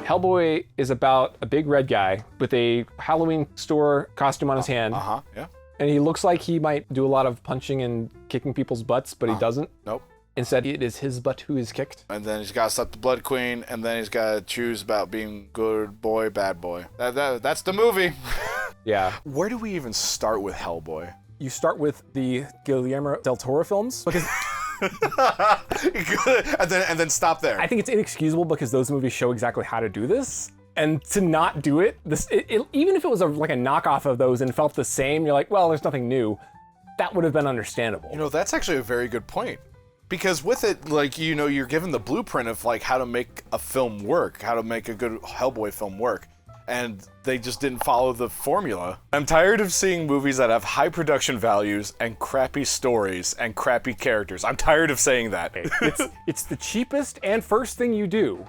Hellboy is about a big red guy with a Halloween store costume on his hand. Yeah. And he looks like he might do a lot of punching and kicking people's butts, but he doesn't. Nope. Instead, it is his butt who is kicked. And then he's got to stop the Blood Queen, and then he's got to choose about being good boy, bad boy. That's the movie. Yeah. Where do we even start with Hellboy? You start with the Guillermo del Toro films because and then stop there. I think it's inexcusable because those movies show exactly how to do this. And to not do it, even if it was like a knockoff of those and felt the same, you're like, well, there's nothing new. That would have been understandable. You know, that's actually a very good point. Because with it, like, you know, you're given the blueprint of, like, how to make a film work, how to make a good Hellboy film work. And they just didn't follow the formula. I'm tired of seeing movies that have high production values and crappy stories and crappy characters. I'm tired of saying that. It's the cheapest and first thing you do.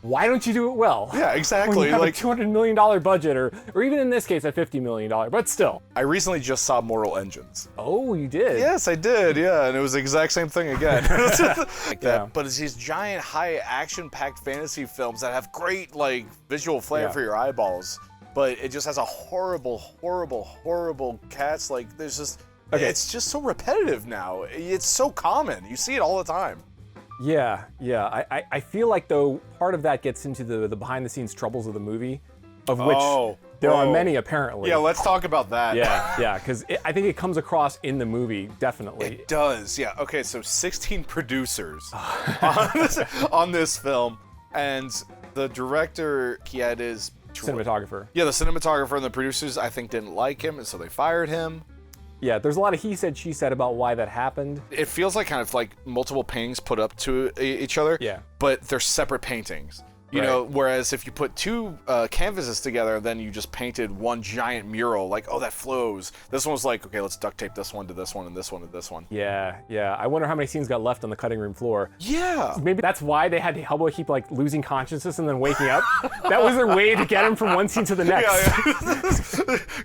Why don't you do it well? Yeah, exactly. When you have like a $200 million budget, or even in this case, a $50 million, but still. I recently just saw Mortal Engines. Oh, you did? Yes, I did, yeah, and it was the exact same thing again. Like that. Yeah. But it's these giant, high action-packed fantasy films that have great, like, visual flair for your eyeballs, but it just has a horrible, horrible, horrible cast. Like, there's just, it's just so repetitive now. It's so common. You see it all the time. Yeah. I feel like, though, part of that gets into the behind-the-scenes troubles of the movie, of which there are many, apparently. Yeah, let's talk about that. Yeah, because I think it comes across in the movie, definitely. It does, yeah. Okay, so 16 producers on this film, and the director, he had his... Cinematographer. Yeah, the cinematographer and the producers, I think, didn't like him, and so they fired him. Yeah, there's a lot of he said, she said about why that happened. It feels like kind of like multiple paintings put up to each other, but they're separate paintings. You know, whereas if you put two canvases together, then you just painted one giant mural, like, oh, that flows. This one was like, okay, let's duct tape this one to this one and this one to this one. Yeah. I wonder how many scenes got left on the cutting room floor. Yeah. Maybe that's why they had Hellboy keep, like, losing consciousness and then waking up. That was their way to get him from one scene to the next. Yeah.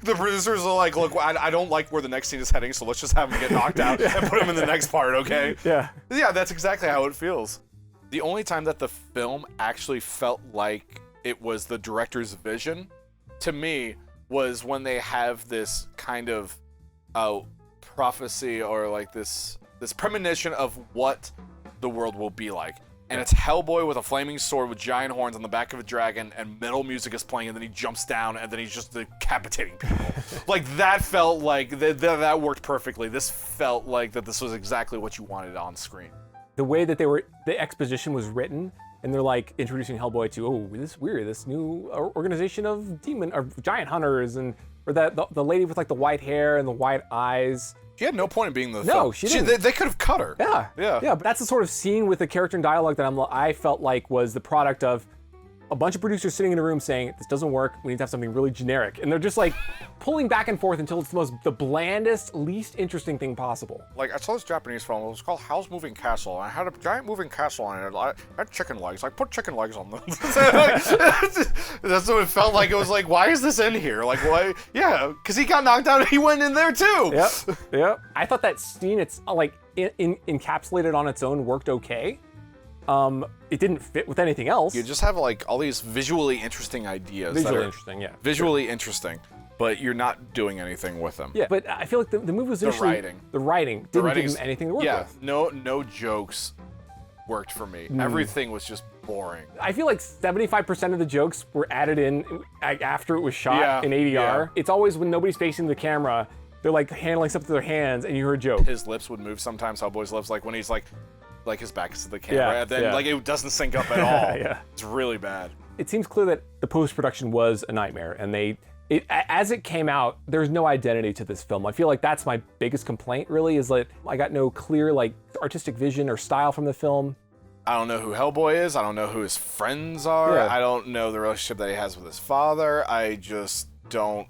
The producers are like, look, I don't like where the next scene is heading, so let's just have him get knocked out and put him in the next part, okay? Yeah, that's exactly how it feels. The only time that the film actually felt like it was the director's vision, to me, was when they have this kind of prophecy or like this premonition of what the world will be like. And it's Hellboy with a flaming sword with giant horns on the back of a dragon, and metal music is playing, and then he jumps down, and then he's just decapitating people. Like, that felt like, that worked perfectly. This felt like that this was exactly what you wanted on screen. The way that the exposition was written, and they're like introducing Hellboy to, this new organization of giant hunters, and or the lady with like the white hair and the white eyes. She had no point in being the No, film. she didn't. They could have cut her. Yeah. But that's the sort of scene with the character and dialogue that I felt like was the product of a bunch of producers sitting in a room saying, this doesn't work, we need to have something really generic. And they're just like pulling back and forth until it's the blandest, least interesting thing possible. Like, I saw this Japanese film, it was called Howl's Moving Castle, and I had a giant moving castle on it. I had chicken legs. I put chicken legs on them. That's what it felt like. It was like, why is this in here? Like, why? Yeah, because he got knocked out and he went in there too. Yep. I thought that scene, it's like encapsulated on its own, worked okay. It didn't fit with anything else. You just have like all these visually interesting ideas. Visually interesting, but you're not doing anything with them. Yeah, but I feel like the movie was initially... The writing didn't give him anything to work with. No jokes worked for me. Everything was just boring. I feel like 75% of the jokes were added in after it was shot in ADR. Yeah. It's always when nobody's facing the camera, they're like handling stuff with their hands and you hear a joke. His lips would move sometimes, Hellboy's lips, like when he's like his back is to the camera, and then like it doesn't sync up at all. It's really bad. It seems clear that the post-production was a nightmare, and as it came out, there's no identity to this film. I feel like that's my biggest complaint, really, is that I got no clear like artistic vision or style from the film. I don't know who Hellboy is. I don't know who his friends are. I don't know the relationship that he has with his father. I just don't.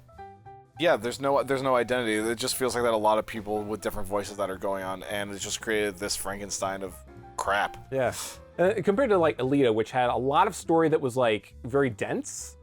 Yeah, there's no identity. It just feels like that a lot of people with different voices that are going on, and it's just created this Frankenstein of crap. Yeah. Compared to like Alita, which had a lot of story that was like very dense,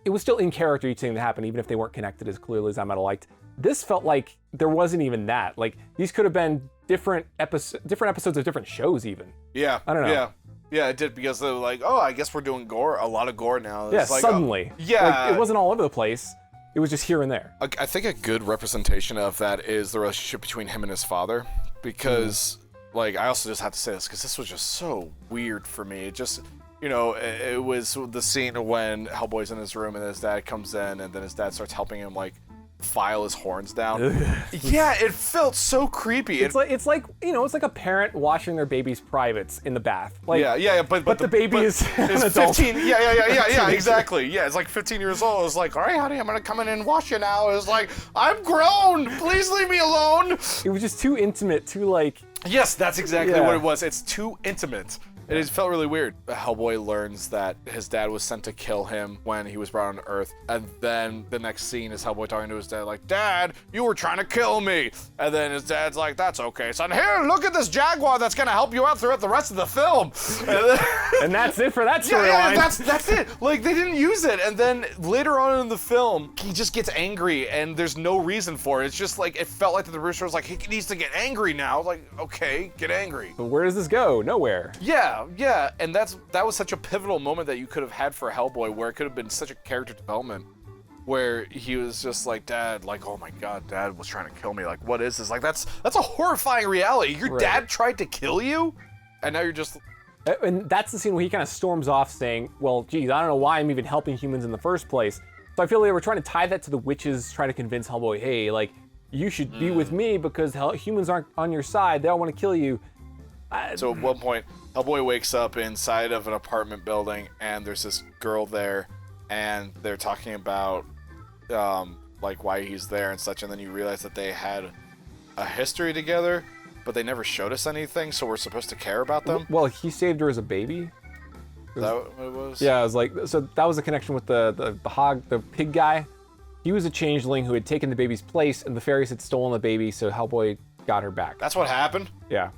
it was still in character each thing that happened, even if they weren't connected as clearly as I might have liked. This felt like there wasn't even that. Like, these could have been different episodes of different shows even. Yeah. I don't know. Yeah. Yeah, it did, because they were like, oh, I guess we're doing gore, a lot of gore now. Yeah, It's like, suddenly. yeah. Like, it wasn't all over the place. It was just here and there. I think a good representation of that is the relationship between him and his father, because, like, I also just have to say this, because this was just so weird for me. It just, you know, it was the scene when Hellboy's in his room and his dad comes in, and then his dad starts helping him, like, file his horns down. Yeah, it felt so creepy. It's like you know, it's like a parent washing their baby's privates in the bath. Like, yeah, but the baby is an it's adult. 15. Yeah, exactly. Yeah, it's like 15 years old. It's like, all right, honey, I'm gonna come in and wash you now. It's like, I'm grown. Please leave me alone. It was just too intimate, too like. Yes, that's exactly Yeah. what it was. It's too intimate. It felt really weird. Hellboy learns that his dad was sent to kill him when he was brought on Earth, and then the next scene is Hellboy talking to his dad like, Dad, you were trying to kill me. And then his dad's like, that's okay, son. Here, look at this jaguar that's gonna help you out throughout the rest of the film. And that's it for that storyline. Yeah, that's it. Like, they didn't use it. And then later on in the film, he just gets angry, and there's no reason for it. It's just like, it felt like the producer was like, he needs to get angry now. Like, okay, get angry. But where does this go? Nowhere. Yeah, and that was such a pivotal moment that you could have had for Hellboy, where it could have been such a character development, where he was just like, Dad, like, oh my God, Dad was trying to kill me. Like, what is this? Like, that's a horrifying reality. Your dad tried to kill you, and now you're just. And that's the scene where he kind of storms off saying, well, geez, I don't know why I'm even helping humans in the first place. So I feel like we're trying to tie that to the witches trying to convince Hellboy, hey, like, you should be with me because humans aren't on your side. They all want to kill you. So at one point, Hellboy wakes up inside of an apartment building, and there's this girl there, and they're talking about, like, why he's there and such, and then you realize that they had a history together, but they never showed us anything, so we're supposed to care about them? Well, he saved her as a baby. Is that what it was? Yeah, it was like, so that was the connection with the pig guy. He was a changeling who had taken the baby's place, and the fairies had stolen the baby, so Hellboy got her back. That's what happened? Yeah.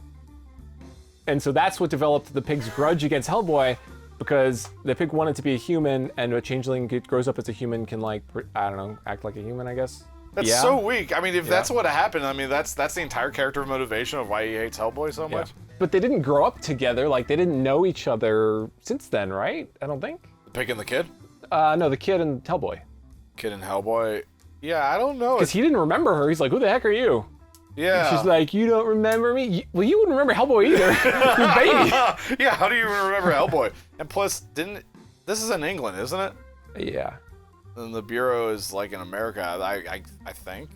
And so that's what developed the pig's grudge against Hellboy, because the pig wanted to be a human, and a changeling grows up as a human, can, like, I don't know, act like a human, I guess. That's so weak. I mean, if that's what happened, I mean, that's the entire character motivation of why he hates Hellboy so much. But they didn't grow up together. Like, they didn't know each other since then, right? I don't think. The pig and the kid? No, the kid and Hellboy. Kid and Hellboy? Yeah, I don't know. Because he didn't remember her. He's like, who the heck are you? Yeah. And she's like, you don't remember me? Well, you wouldn't remember Hellboy either. You're a baby. Yeah, how do you even remember Hellboy? And plus, this is in England, isn't it? Yeah. And the Bureau is, like, in America, I think.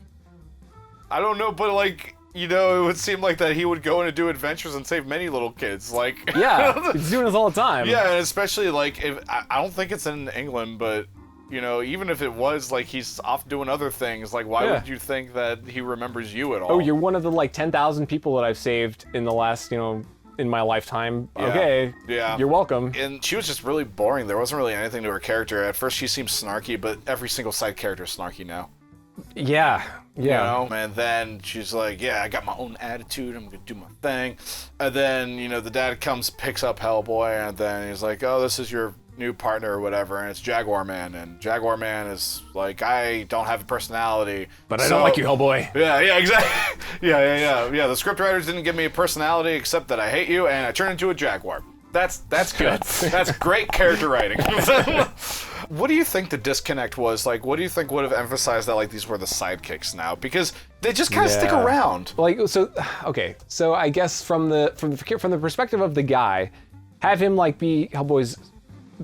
I don't know, but, like, you know, it would seem like that he would go in and do adventures and save many little kids, like. Yeah, he's doing this all the time. Yeah, and especially, like, if I don't think it's in England, but, you know, even if it was, like, he's off doing other things, like, why would you think that he remembers you at all? Oh, you're one of the, like, 10,000 people that I've saved in the last, you know, in my lifetime. Yeah. Okay. Yeah. You're welcome. And she was just really boring. There wasn't really anything to her character. At first, she seemed snarky, but every single side character is snarky now. Yeah. You know? And then she's like, yeah, I got my own attitude. I'm going to do my thing. And then, you know, the dad comes, picks up Hellboy, and then he's like, oh, this is your new partner or whatever, and it's Jaguar Man. And Jaguar Man is like, I don't have a personality. But I don't like you, Hellboy. Yeah, exactly. Yeah. The scriptwriters didn't give me a personality except that I hate you, and I turn into a jaguar. That's good. That's great character writing. What do you think the disconnect was? Like, what do you think would have emphasized that, like, these were the sidekicks now? Because they just kind of stick around. Like, so, okay. So I guess from the perspective of the guy, have him, like, be Hellboy's,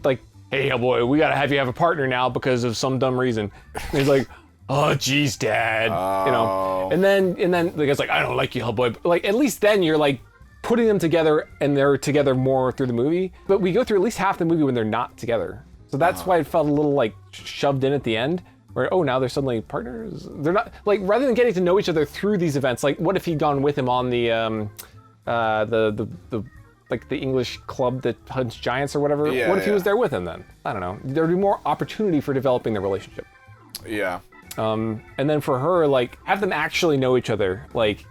like, hey, Hellboy, we gotta have you have a partner now because of some dumb reason. And he's like, oh, geez, Dad. You know? And then the guy's like, I don't like you, Hellboy. But, like, at least then you're, like, putting them together, and they're together more through the movie. But we go through at least half the movie when they're not together. So that's why it felt a little, like, shoved in at the end, where, oh, now they're suddenly partners. They're not, like, rather than getting to know each other through these events, like, what if he'd gone with him on the English club that hunts giants or whatever? Yeah, what if he was there with him then? I don't know. There'd be more opportunity for developing the relationship. Yeah. And then for her, like, have them actually know each other. Like,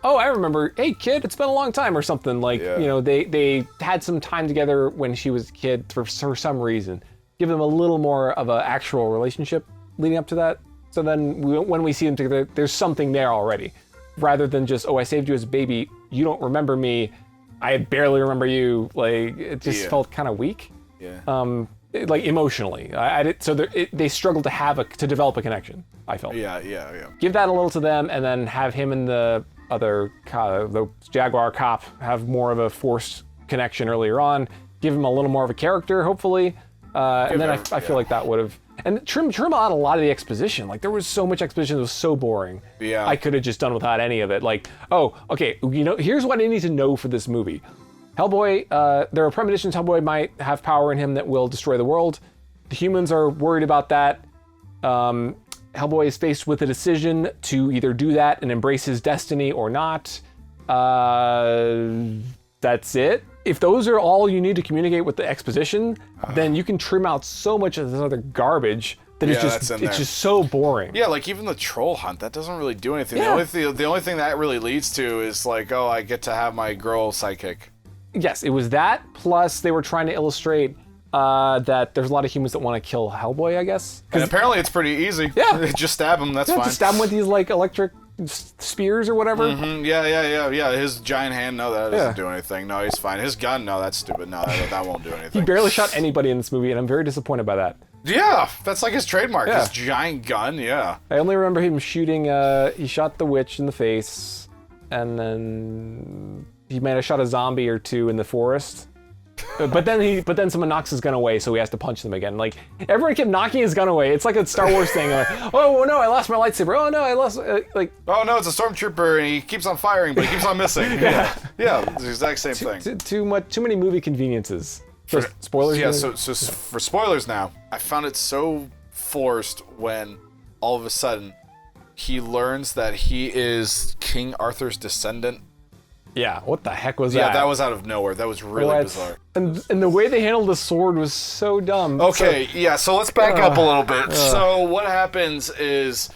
oh, I remember, hey, kid, it's been a long time or something. Like, you know, they had some time together when she was a kid for some reason. Give them a little more of an actual relationship leading up to that. So then when we see them together, there's something there already. Rather than just, oh, I saved you as a baby, you don't remember me, I barely remember you. Like, it just felt kind of weak. Yeah. Like emotionally, they struggled to develop a connection. I felt. Yeah. Give that a little to them, and then have him and the the Jaguar cop have more of a forced connection earlier on. Give him a little more of a character, hopefully, and then I feel like that would have. And trim out a lot of the exposition. Like, there was so much exposition that was so boring. Yeah. I could have just done without any of it. Like, oh, okay, here's what I need to know for this movie. Hellboy, there are premonitions Hellboy might have power in him that will destroy the world. The humans are worried about that. Hellboy is faced with a decision to either do that and embrace his destiny or not. That's it. If those are all you need to communicate with the exposition, then you can trim out so much of this other garbage that it's just so boring. Yeah, like even the troll hunt, that doesn't really do anything. Yeah. The only thing that really leads to is like, oh, I get to have my girl sidekick. Yes, it was that, plus they were trying to illustrate that there's a lot of humans that want to kill Hellboy, I guess. And apparently it's pretty easy. Yeah. Just stab him, that's fine. Just stab him with these like electric spears or whatever. Mm-hmm. Yeah. His giant hand, no, that doesn't do anything. No, he's fine. His gun, no, that's stupid. No, that won't do anything. He barely shot anybody in this movie, and I'm very disappointed by that. Yeah, that's like his trademark, Yeah. his giant gun, yeah. I only remember him shooting, he shot the witch in the face, and then he might have shot a zombie or two in the forest. But then someone knocks his gun away, so he has to punch them again. Like, everyone kept knocking his gun away. It's like a Star Wars thing. Like, oh no, I lost my lightsaber. Oh no, I lost like. Oh no, it's a stormtrooper, and he keeps on firing, but he keeps on missing. Yeah, it's the exact same thing. Too many movie conveniences. Spoilers. Yeah, so for spoilers now, I found it so forced when all of a sudden he learns that he is King Arthur's descendant. Yeah, what the heck was that? Yeah, that was out of nowhere. That was really bizarre. And the way they handled the sword was so dumb. Okay, so let's back up a little bit. So what happens is,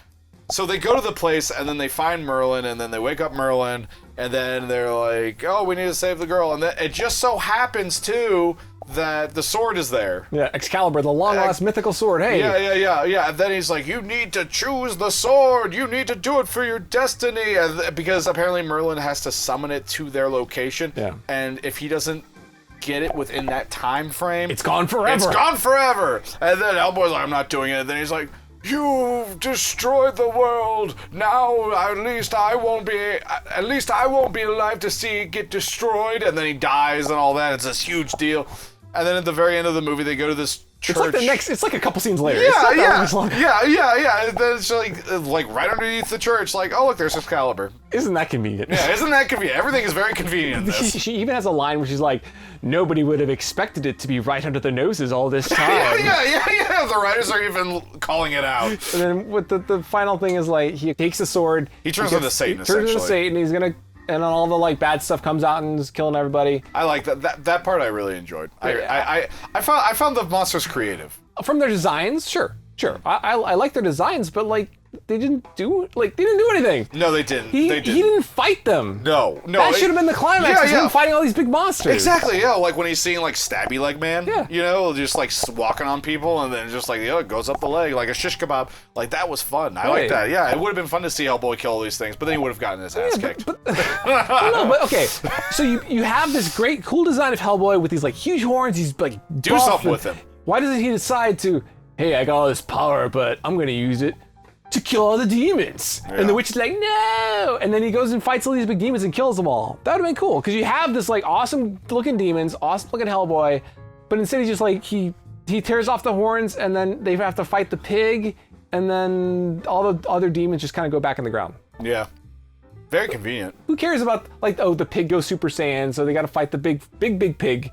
so they go to the place, and then they find Merlin, and then they wake up Merlin, and then they're like, oh, we need to save the girl. And then it just so happens, too, that the sword is there. Yeah, Excalibur, the long-lost mythical sword. Hey. Yeah. And then he's like, you need to choose the sword. You need to do it for your destiny. Because apparently Merlin has to summon it to their location. Yeah. And if he doesn't get it within that time frame, It's gone forever. It's gone forever. And then Hellboy's like, I'm not doing it. And then he's like, you've destroyed the world. Now at least I won't be alive to see it get destroyed. And then he dies and all that. It's this huge deal. And then at the very end of the movie, they go to this church. It's like a couple scenes later. Yeah. And then it's like right underneath the church, like, oh look, there's Excalibur. Isn't that convenient? Yeah, isn't that convenient? Everything is very convenient in this. She even has a line where she's like, nobody would have expected it to be right under their noses all this time. Yeah. The writers are even calling it out. And then what the final thing is, like, he takes the sword. He turns into Satan, Turns into Satan. He's gonna. And then all the like bad stuff comes out and is killing everybody. I like that part. I really enjoyed. Yeah. I found the monsters creative. From their designs, sure. I like their designs, but like they didn't do anything. No, they didn't. He didn't fight them. No. That should have been the climax. Yeah. Him fighting all these big monsters. Exactly. Yeah, like when he's seeing like Stabby Leg Man. Yeah. You know, just like walking on people and then just like it goes up the leg like a shish kebab. Like that was fun. I like that. Yeah, it would have been fun to see Hellboy kill all these things, but then he would have gotten his ass kicked. But okay. So you have this great, cool design of Hellboy with these like huge horns. He's like do something with him. Why doesn't he decide to? Hey, I got all this power, but I'm gonna use it to kill all the demons. Yeah. And the witch is like, no! And then he goes and fights all these big demons and kills them all. That would have been cool, because you have this like awesome looking demons, awesome looking Hellboy, but instead he's just like, he tears off the horns and then they have to fight the pig, and then all the other demons just kind of go back in the ground. Yeah. Very convenient. Who cares about, like, oh, the pig goes Super Saiyan, so they gotta fight the big pig.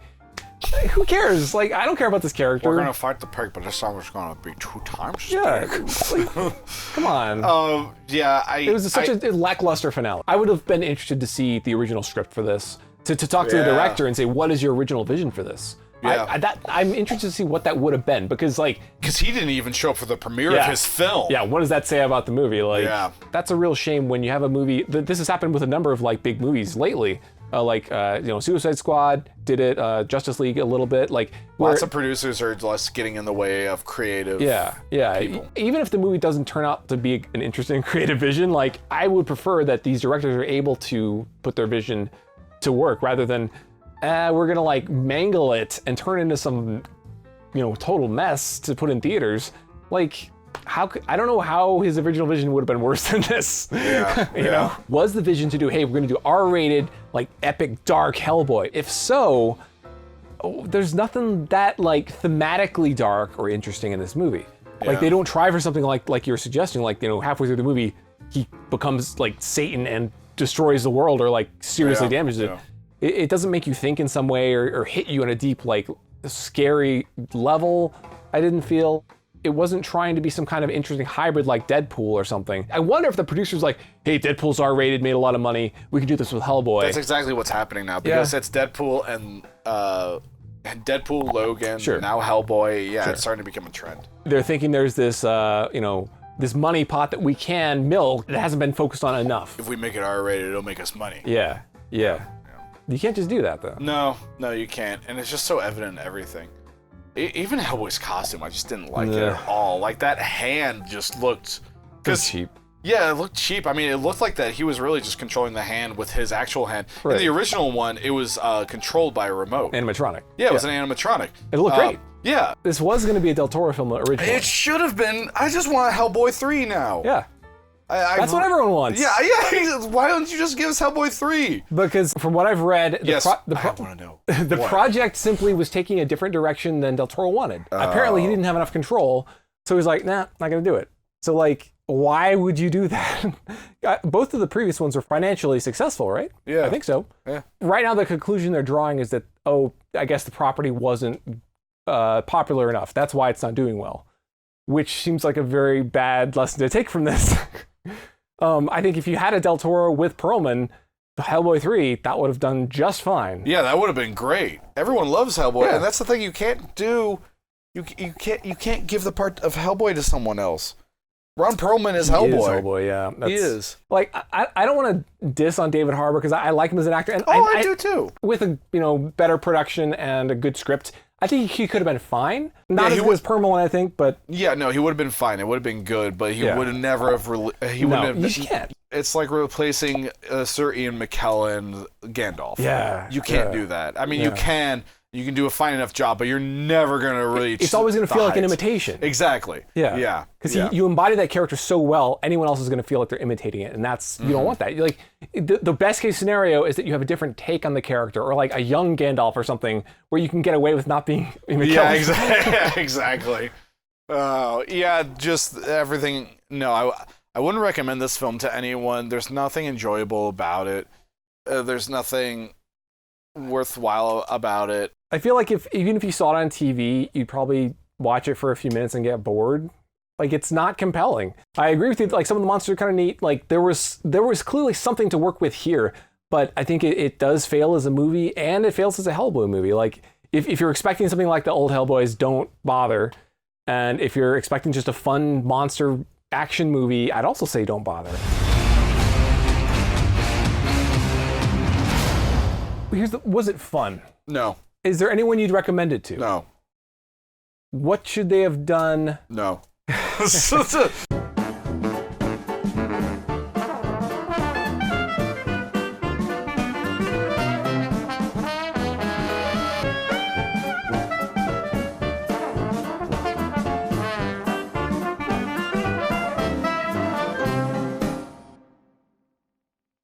Who cares? Like, I don't care about this character. We're gonna fight the pig, but this time it's gonna be 2 times as big. Like, come on. It was such a lackluster finale. I would have been interested to see the original script for this, to talk to the director and say, what is your original vision for this? Yeah. I'm interested to see what that would have been, because he didn't even show up for the premiere of his film. Yeah, what does that say about the movie? Like, that's a real shame when you have a movie. This has happened with a number of like big movies lately. Suicide Squad did it, Justice League a little bit. Like, lots of producers are just getting in the way of creative. People. Even if the movie doesn't turn out to be an interesting creative vision, like, I would prefer that these directors are able to put their vision to work rather than we're gonna like mangle it and turn it into some total mess to put in theaters. Like, I don't know how his original vision would have been worse than this. Yeah, you know, was the vision to do, hey, we're gonna do R-rated, like epic dark Hellboy? If so, there's nothing that like thematically dark or interesting in this movie. Like they don't try for something like you're suggesting, like halfway through the movie he becomes like Satan and destroys the world or like seriously damages it. It doesn't make you think in some way or hit you on a deep like scary level. I didn't feel. It wasn't trying to be some kind of interesting hybrid like Deadpool or something. I wonder if the producer's like, hey, Deadpool's R-rated, made a lot of money, we can do this with Hellboy. That's exactly what's happening now, because it's Deadpool and Deadpool, Logan, now Hellboy. Yeah, it's starting to become a trend. They're thinking there's this, this money pot that we can milk that hasn't been focused on enough. If we make it R-rated, it'll make us money. Yeah. You can't just do that, though. No, you can't. And it's just so evident in everything. Even Hellboy's costume, I just didn't like it at all. Like, that hand just looked... cheap. Yeah, it looked cheap. I mean, it looked like that he was really just controlling the hand with his actual hand. Right. In the original one, it was controlled by a remote. Animatronic. Yeah, it was an animatronic. It looked great. Yeah. This was going to be a Del Toro film originally. It should have been. I just want Hellboy 3 now. Yeah. That's what everyone wants. Yeah. Why don't you just give us Hellboy 3? Because from what I've read, I want to know. The project simply was taking a different direction than Del Toro wanted. Apparently, he didn't have enough control, so he's like, nah, not going to do it. So, like, why would you do that? Both of the previous ones were financially successful, right? Yeah. I think so. Yeah. Right now, the conclusion they're drawing is that, I guess the property wasn't popular enough. That's why it's not doing well, which seems like a very bad lesson to take from this. I think if you had a Del Toro with Perlman, Hellboy 3, that would have done just fine. Yeah, that would have been great. Everyone loves Hellboy, and that's the thing you can't do. You can't give the part of Hellboy to someone else. Ron Perlman is Hellboy. He is Hellboy, yeah. He is. Like, I don't want to diss on David Harbour because I like him as an actor. And I do too. With a better production and a good script, I think he could have been fine. Not as good as Perlman, I think, but... Yeah, no, he would have been fine. It would have been good, but he would have never have... He wouldn't have... You can't. It's like replacing Sir Ian McKellen Gandalf. Yeah. You can't do that. I mean, you can do a fine enough job, but you're never going to reach It's always going to feel like an imitation. Exactly. Yeah. Because you embody that character so well, anyone else is going to feel like they're imitating it, and that's... You don't want that. Like, the best case scenario is that you have a different take on the character, or like a young Gandalf or something, where you can get away with not being McKellen. Yeah, exactly. Just everything... No, I wouldn't recommend this film to anyone. There's nothing enjoyable about it. There's nothing worthwhile about it. I feel like even if you saw it on TV, you'd probably watch it for a few minutes and get bored. Like, it's not compelling. I agree with you. Like, some of the monsters are kind of neat. Like, there was clearly something to work with here, but I think it does fail as a movie, and it fails as a Hellboy movie. Like, if you're expecting something like the old Hellboys, don't bother. And if you're expecting just a fun monster action movie, I'd also say don't bother. Was it fun? No. Is there anyone you'd recommend it to? No. What should they have done? No.